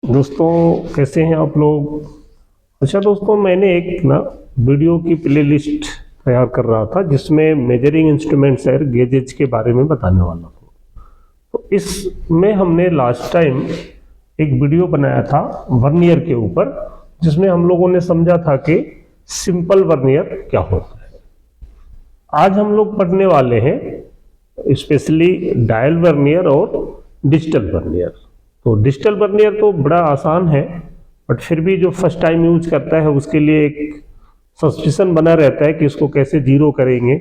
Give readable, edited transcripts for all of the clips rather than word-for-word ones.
दोस्तों, कैसे हैं आप लोग। अच्छा दोस्तों, मैंने एक वीडियो की प्लेलिस्ट तैयार कर रहा था जिसमें मेजरिंग इंस्ट्रूमेंट्स और गेजेज के बारे में बताने वाला था। तो इसमें हमने लास्ट टाइम एक वीडियो बनाया था वर्नियर के ऊपर, जिसमें हम लोगों ने समझा था कि सिंपल वर्नियर क्या होता है। आज हम लोग पढ़ने वाले हैं स्पेशली डायल वर्नियर और डिजिटल वर्नियर। तो डिजिटल वर्नियर तो बड़ा आसान है, बट फिर भी जो फर्स्ट टाइम यूज करता है उसके लिए एक सस्पिशन बना रहता है कि इसको कैसे जीरो करेंगे,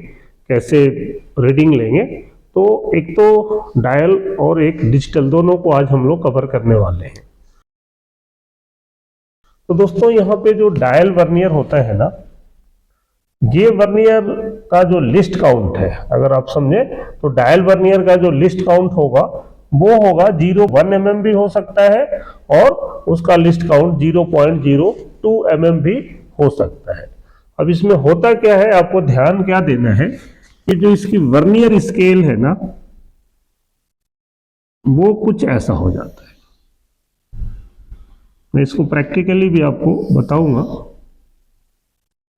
कैसे रीडिंग लेंगे। तो एक तो डायल और एक डिजिटल, दोनों को आज हम लोग कवर करने वाले हैं। तो दोस्तों, यहाँ पे जो डायल वर्नियर होता है ना, ये वर्नियर का जो लिस्ट काउंट है, अगर आप समझे तो डायल वर्नियर का जो लिस्ट काउंट होगा वो होगा 0.1 mm भी हो सकता है और उसका लिस्ट काउंट 0.02 mm भी हो सकता है। अब इसमें होता क्या है, आपको ध्यान क्या देना है कि जो इसकी वर्नियर स्केल है ना, वो कुछ ऐसा हो जाता है। मैं इसको प्रैक्टिकली भी आपको बताऊंगा।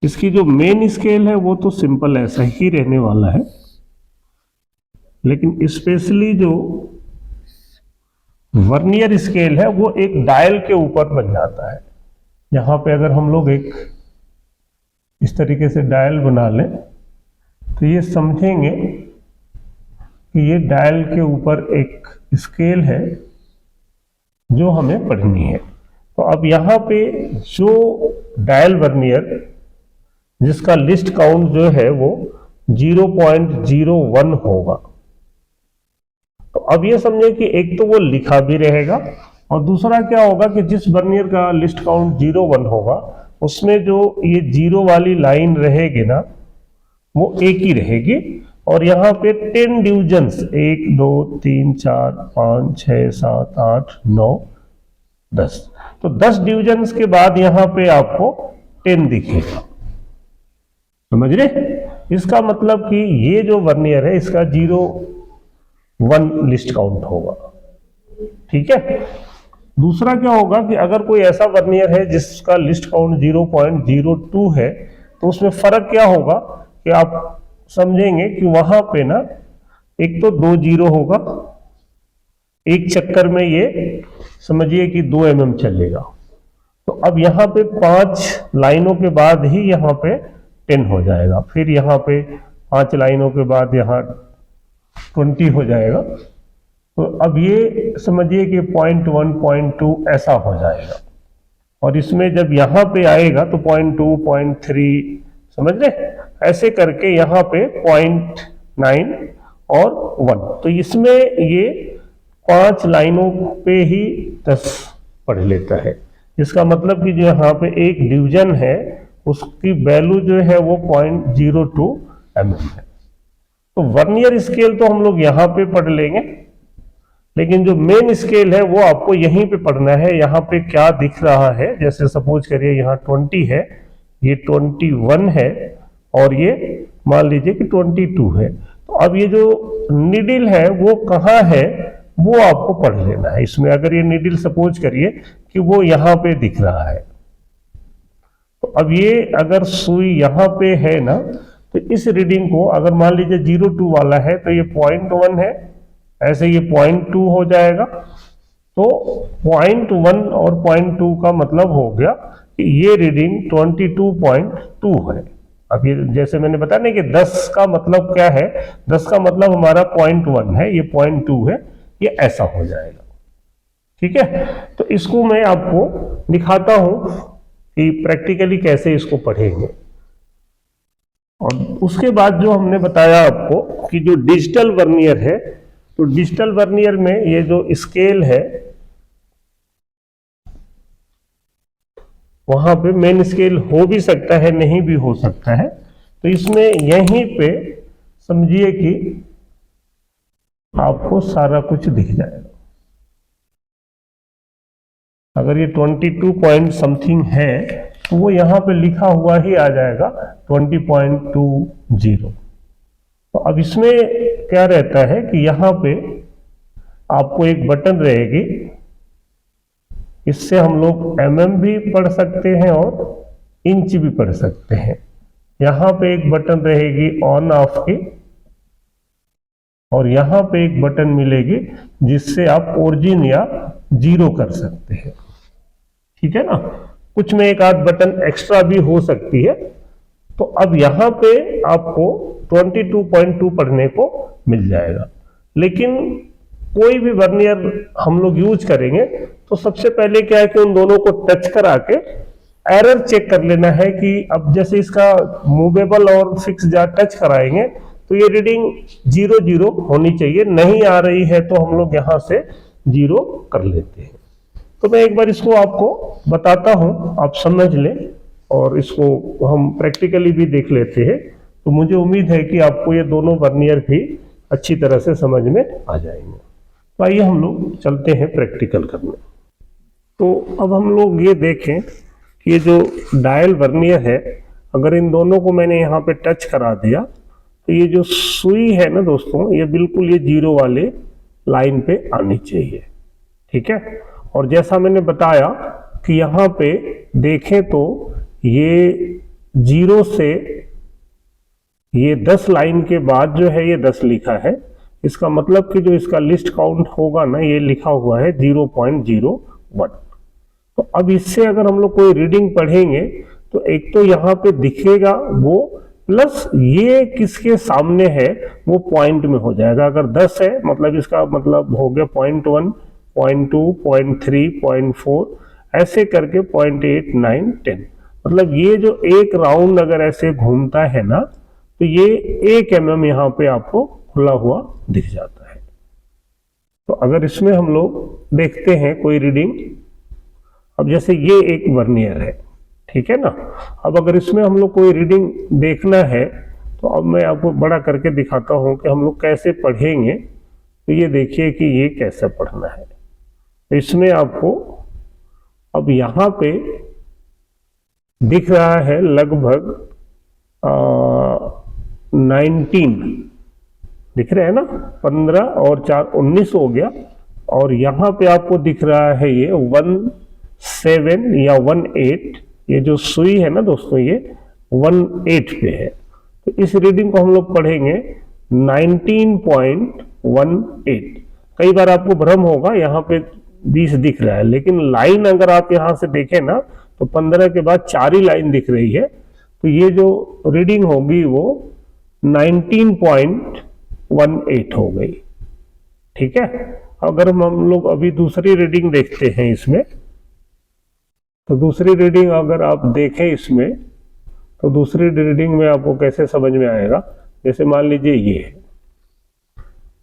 इसकी जो मेन स्केल है वो तो सिंपल ऐसा ही रहने वाला है, लेकिन स्पेशली जो वर्नियर स्केल है वो एक डायल के ऊपर बन जाता है। यहां पे अगर हम लोग एक इस तरीके से डायल बना लें तो ये समझेंगे कि ये डायल के ऊपर एक स्केल है जो हमें पढ़नी है। तो अब यहाँ पे जो डायल वर्नियर जिसका लिस्ट काउंट जो है वो 0.01 होगा, तो अब ये समझे कि एक तो वो लिखा भी रहेगा और दूसरा क्या होगा कि जिस वर्नियर का लिस्ट काउंट 0.1 होगा उसमें जो ये जीरो वाली लाइन रहेगी ना, वो एक ही रहेगी। और यहाँ पे 10 डिविजन्स 1 2 3 4 5 6 7 8 9 10, तो 10 डिविजन्स के बाद यहाँ पे आपको 10 दिखेगा। समझ रहे? इसका मतलब कि ये जो वर्नियर है इसका 0.1 लिस्ट काउंट होगा। ठीक है। दूसरा क्या होगा कि अगर कोई ऐसा वर्नियर है जिसका लिस्ट काउंट 0.02 है, तो उसमें फर्क क्या होगा कि आप समझेंगे कि वहां पे ना एक तो 2 जीरो होगा, एक चक्कर में ये समझिए कि 2 mm चलेगा। तो अब यहाँ पे 5 लाइनों के बाद ही यहाँ पे 10 हो जाएगा, फिर यहाँ पे 5 लाइनों के बाद यहाँ 20 हो जाएगा। तो अब ये समझिए कि 0.1 0.2 ऐसा हो जाएगा, और इसमें जब यहाँ पे आएगा तो 0.2 0.3, समझ रहे, ऐसे करके यहाँ पे 0.9 और 1। तो इसमें ये 5 लाइनों पे ही 10 पढ़ लेता है। इसका मतलब कि जो यहाँ पे एक डिवीजन है उसकी वैल्यू जो है वो 0.02 mm है। तो वर्नियर स्केल तो हम लोग यहाँ पे पढ़ लेंगे, लेकिन जो मेन स्केल है वो आपको यहीं पे पढ़ना है। यहाँ पे क्या दिख रहा है, जैसे सपोज करिए यहाँ 20 है, ये 21 है और ये मान लीजिए कि 22 है। तो अब ये जो निडिल है वो कहाँ है वो आपको पढ़ लेना है। इसमें अगर ये निडिल सपोज करिए कि वो यहाँ पे दिख रहा है, तो अब ये अगर सुई यहाँ पे है ना, तो इस रीडिंग को अगर मान लीजिए 0.2 वाला है तो ये 0.1 है, ऐसे ये 0.2 हो जाएगा। तो 0.1 और 0.2 का मतलब हो गया कि ये रीडिंग 22.2 है। अब ये जैसे मैंने बताया ना कि 10 का मतलब क्या है, 10 का मतलब हमारा 0.1 है, ये 0.2 है, ये ऐसा हो जाएगा। ठीक है। तो इसको मैं आपको दिखाता हूं कि प्रैक्टिकली कैसे इसको पढ़ेंगे। और उसके बाद जो हमने बताया आपको कि जो डिजिटल वर्नियर है, तो डिजिटल वर्नियर में ये जो स्केल है वहां पे मेन स्केल हो भी सकता है, नहीं भी हो सकता है। तो इसमें यहीं पे समझिए कि आपको सारा कुछ दिख जाएगा। अगर ये 22 पॉइंट समथिंग है तो वो यहाँ पे लिखा हुआ ही आ जाएगा 20.20। तो अब इसमें क्या रहता है कि यहाँ पे आपको एक बटन रहेगी, इससे हम लोग mm भी पढ़ सकते हैं और इंच भी पढ़ सकते हैं। यहां पे एक बटन रहेगी ऑन ऑफ की, और यहां पे एक बटन मिलेगी जिससे आप ओरिजिन या जीरो कर सकते हैं। ठीक है ना, कुछ में एक आध बटन एक्स्ट्रा भी हो सकती है। तो अब यहां पे आपको 22.2 पढ़ने को मिल जाएगा। लेकिन कोई भी वर्नियर हम लोग यूज करेंगे तो सबसे पहले क्या है कि उन दोनों को टच करा के एरर चेक कर लेना है कि अब जैसे इसका मूवेबल और फिक्स जा टच कराएंगे तो ये रीडिंग 0 होनी चाहिए, नहीं आ रही है तो हम लोग यहां से 0 कर लेते हैं। तो मैं एक बार इसको आपको बताता हूं, आप समझ लें और इसको हम प्रैक्टिकली भी देख लेते हैं। तो मुझे उम्मीद है कि आपको ये दोनों वर्नियर भी अच्छी तरह से समझ में आ जाएंगे। तो आइए हम लोग चलते हैं प्रैक्टिकल करने। तो अब हम लोग ये देखें कि ये जो डायल वर्नियर है, अगर इन दोनों को मैंने यहाँ पे टच करा दिया तो ये जो सुई है ना दोस्तों, ये बिल्कुल ये 0 वाले लाइन पे आनी चाहिए। ठीक है, और जैसा मैंने बताया कि यहाँ पे देखें तो ये 0 से ये 10 लाइन के बाद जो है ये 10 लिखा है, इसका मतलब कि जो इसका लिस्ट काउंट होगा ना, ये लिखा हुआ है 0.01। तो अब इससे अगर हम लोग कोई रीडिंग पढ़ेंगे तो एक तो यहाँ पे दिखेगा वो, प्लस ये किसके सामने है वो पॉइंट में हो जाएगा। अगर 10 है मतलब इसका मतलब हो गया 0.1, 0.2, 0.3, 0.4 ऐसे करके 0.8, 9, 10। मतलब ये जो एक राउंड अगर ऐसे घूमता है ना तो ये 1 mm यहाँ पे आपको खुला हुआ दिख जाता है। तो अगर इसमें हम लोग देखते हैं कोई रीडिंग, अब जैसे ये एक वर्नियर है, ठीक है ना। अब अगर इसमें हम लोग कोई रीडिंग देखना है तो अब मैं आपको बड़ा करके दिखाता हूं कि हम लोग कैसे पढ़ेंगे। तो ये देखिए कि ये कैसे पढ़ना है। तो इसमें आपको अब यहां पे दिख रहा है लगभग 19 दिख रहे हैं ना, 15 और 4 19 हो गया। और यहां पे आपको दिख रहा है ये 17 या 18, ये जो सुई है ना दोस्तों ये 18 पे है। तो इस रीडिंग को हम लोग पढ़ेंगे 19.18। कई बार आपको भ्रम होगा, यहाँ पे 20 दिख रहा है, लेकिन लाइन अगर आप यहाँ से देखें ना तो 15 के बाद 4 ही लाइन दिख रही है। तो ये जो रीडिंग होगी वो 19.18 हो गई। ठीक है, अगर हम लोग अभी दूसरी रीडिंग देखते हैं इसमें, तो दूसरी रीडिंग अगर आप देखें इसमें तो दूसरी रीडिंग में आपको कैसे समझ में आएगा। जैसे मान लीजिए ये है,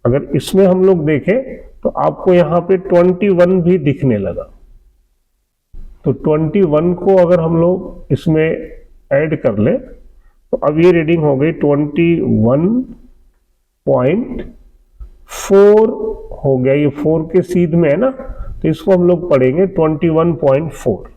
अगर इसमें हम लोग देखें तो आपको यहाँ पे 21 भी दिखने लगा। तो 21 को अगर हम लोग इसमें ऐड कर ले तो अब ये रीडिंग हो गई 21.4 हो गया। ये 4 के सीध में है ना, तो इसको हम लोग पढ़ेंगे 21.4।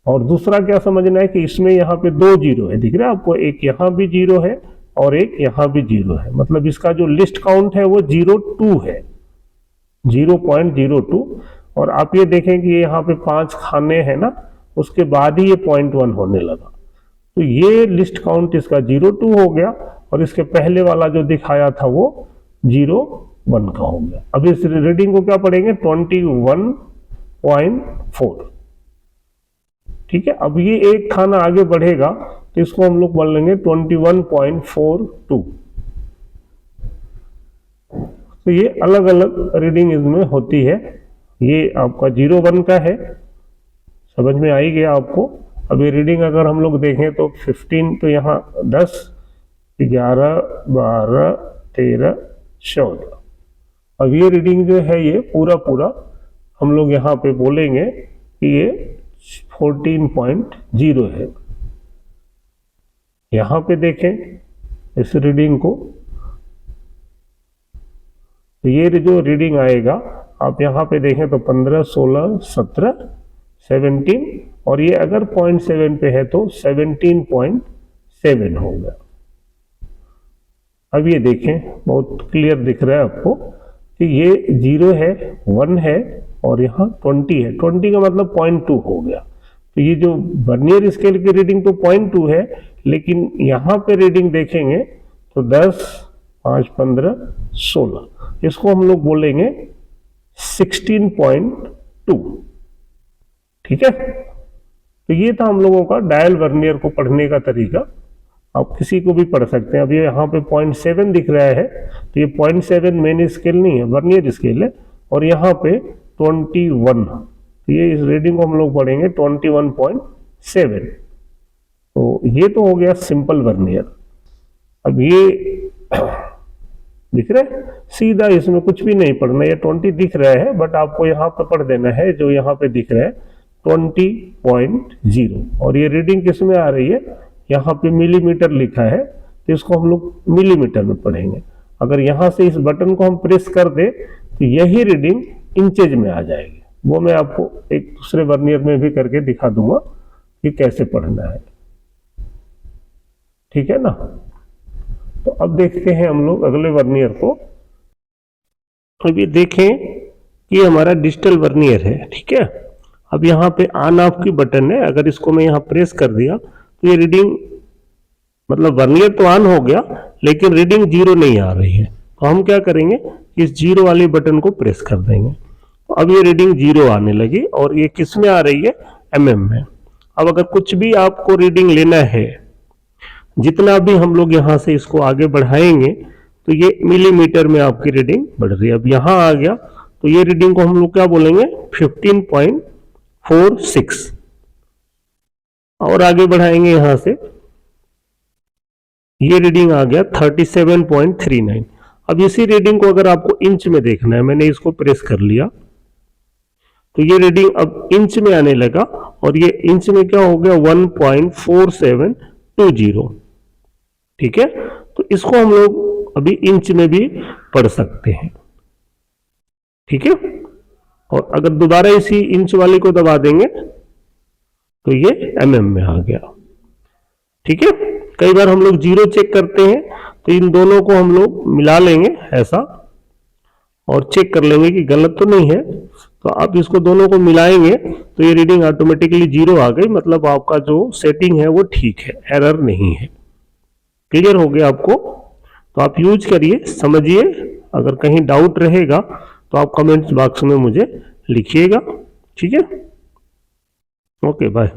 और दूसरा क्या समझना है कि इसमें यहाँ पे 2 जीरो है, दिख रहा है आपको, एक यहाँ भी 0 है और एक यहाँ भी 0 है। मतलब इसका जो लिस्ट काउंट है वो 02 है, 0.02। और आप ये देखें कि यहाँ पे 5 खाने हैं ना, उसके बाद ही ये 0.1 होने लगा। तो ये लिस्ट काउंट इसका 02 हो गया और इसके पहले वाला जो दिखाया था वो 01 का हो गया। अब इस रीडिंग को क्या पढ़ेंगे 21.4। ठीक है, अब ये एक खाना आगे बढ़ेगा तो इसको हम लोग पढ़ लेंगे 21.42। तो ये अलग अलग रीडिंग इसमें होती है। ये आपका 01 का है, समझ में आ ही गया आपको। अब ये रीडिंग अगर हम लोग देखें तो 15, तो यहाँ 10, 11, 12, 13, 14। अब ये रीडिंग जो है ये पूरा हम लोग यहाँ पे बोलेंगे कि ये 14.0 है। यहाँ पे देखें इस रीडिंग को, तो ये जो रीडिंग आएगा आप यहाँ पे देखें तो 15, 16, 17, 17, और ये अगर 0.7 पे है तो 17.7 होगा। अब ये देखें बहुत क्लियर दिख रहा है आपको कि ये 0 है, 1 है, और यहाँ 20 है, 20 का मतलब 0.2 हो गया। तो ये जो वर्नियर स्केल की रीडिंग तो 0.2 है, लेकिन यहाँ पे रीडिंग देखेंगे तो 10, 5, 15, 16, इसको हम लोग बोलेंगे 16.2। ठीक है, तो ये था हम लोगों का डायल वर्नियर को पढ़ने का तरीका। आप किसी को भी पढ़ सकते हैं। अब ये यहाँ पे 0.7 दिख रहा है, तो ये 0.7 मेन स्केल नहीं है, वर्नियर स्केल है, और यहाँ पे 21, तो ये इस रीडिंग को हम लोग पढ़ेंगे 21.7। तो ये तो हो गया सिंपल वर्नियर। अब ये दिख रहा है, सीधा इसमें कुछ भी नहीं पढ़ना, ये 20 दिख रहा है, बट आपको यहाँ पे पढ़ देना है जो यहाँ पे दिख रहा है 20.0, और ये रीडिंग किस में आ रही है, यहाँ पे मिलीमीटर लिखा है, तो इसको हम लोग मिलीमीटर में पढ़ेंगे। अगर यहाँ से इस बटन को हम प्रेस कर दे तो यही रीडिंग इंचेज में आ जाएगी। वो मैं आपको एक दूसरे वर्नियर में भी करके दिखा दूंगा कि कैसे पढ़ना है। ठीक है ना। तो अब देखते हैं हम लोग अगले वर्नियर को। अब ये देखें कि हमारा डिजिटल वर्नियर है। ठीक है, अब यहाँ पे ऑन ऑफ की बटन है, अगर इसको मैं यहाँ प्रेस कर दिया तो ये रीडिंग, मतलब वर्नियर तो ऑन हो गया लेकिन रीडिंग 0 नहीं आ रही है। तो हम क्या करेंगे, इस 0 वाले बटन को प्रेस कर देंगे। तो अब ये रीडिंग 0 आने लगी, और ये किस में आ रही है, mm में। अब अगर कुछ भी आपको रीडिंग लेना है, जितना भी हम लोग यहाँ से इसको आगे बढ़ाएंगे तो ये मिलीमीटर में आपकी रीडिंग बढ़ रही है। अब यहाँ आ गया तो ये रीडिंग को हम लोग क्या बोलेंगे, 15.46, और आगे बढ़ाएंगे यहाँ से, ये रीडिंग आ गया 37.39। अब इसी रीडिंग को अगर आपको इंच में देखना है, मैंने इसको प्रेस कर लिया तो ये रीडिंग अब इंच में आने लगा, और ये इंच में क्या हो गया, 1.4720। ठीक है, तो इसको हम लोग अभी इंच में भी पढ़ सकते हैं। ठीक है, और अगर दोबारा इसी इंच वाले को दबा देंगे तो ये mm में आ गया। ठीक है, कई बार हम लोग 0 चेक करते हैं, तो इन दोनों को हम लोग मिला लेंगे ऐसा, और चेक कर लेंगे कि गलत तो नहीं है। तो आप इसको दोनों को मिलाएंगे तो ये रीडिंग ऑटोमेटिकली 0 आ गई, मतलब आपका जो सेटिंग है वो ठीक है, एरर नहीं है। क्लियर हो गया आपको? तो आप यूज करिए, समझिए। अगर कहीं डाउट रहेगा तो आप कमेंट्स बॉक्स में मुझे लिखिएगा। ठीक है, ओके, बाय।